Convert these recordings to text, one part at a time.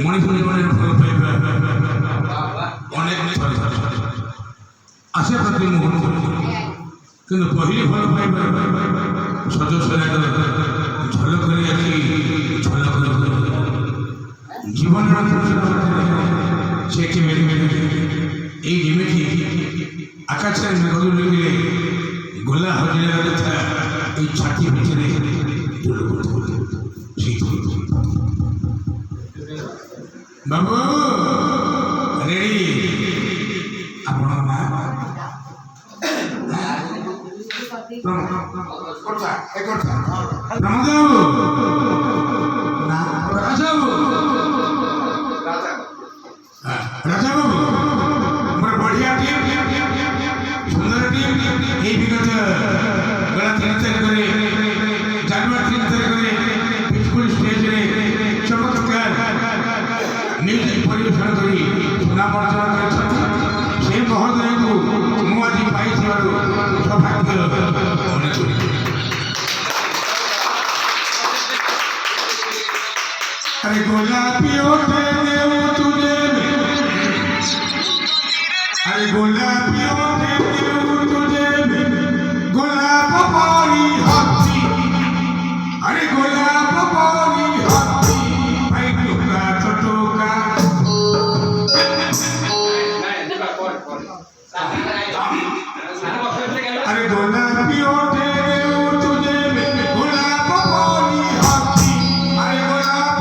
মণিপুরি অনেক আশা প্রতি মুহূর্ত কিন্তু পহিলি ভাল পাইবা সজ ঝলক করে আছি ঝলক জীবনের সেটি মেরে মেরে এই নিমেটি আকাশের মেঘগুলো মিলে গোলা হজরে কথা এই ছাতি ভিতরে বাবু রেডি আপনার মা রাজা বাবু আমার বড়িয়া টিম সুন্দর টিম এই বিগত বেলা 3 তারিখ করে জানুয়ারি 3 তারিখ করে পিচপুর স্টেজে চমৎকার মিউজিক পরিবেশন করি সুনাম অর্জন করেছেন সেই মহোদয়ଙ୍କୁ ମୁଁ ଆଜି ପାଇଥିବାରୁ ସୌଭାଗ୍ୟ ମନେ କরি। अरे गोलापी ओठे देव तुझे अरे गोलापी ओठे देव तुझे गोलाप पारी हाथी अरे गोलाप पारी हाथी भाई टोका छोटोका अरे गोलापी ओठे देव तुझे गोलाप पारी हाथी अरे गोलाप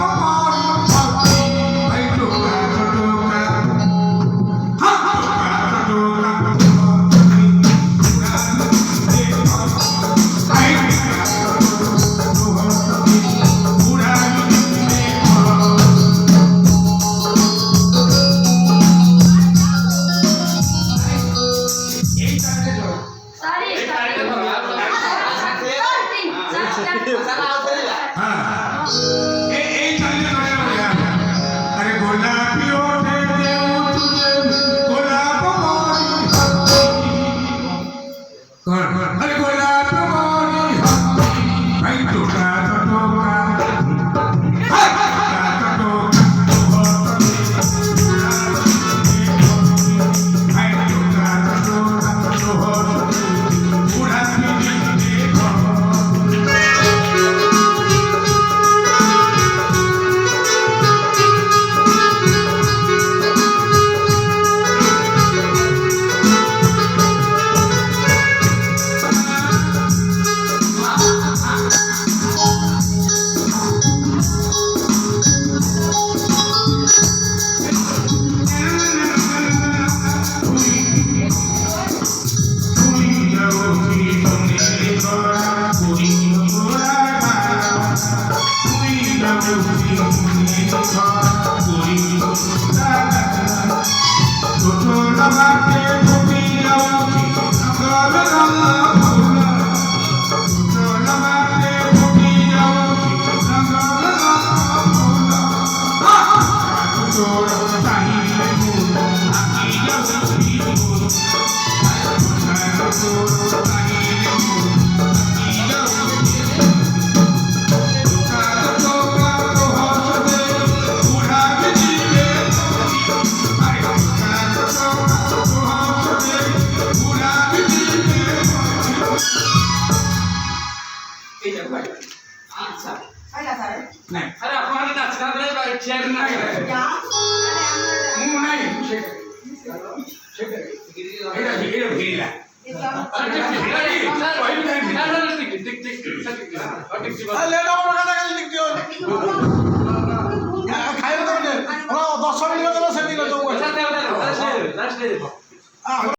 नहीं अरे अपना नाचना दे चेयर ना करे मुंह नहीं शेकर एरा गिरीला अरे टिक टिक टिक ले लो ना का टिक दियो खाइबो तो 10 मिनिट गला सेटिंग कर दो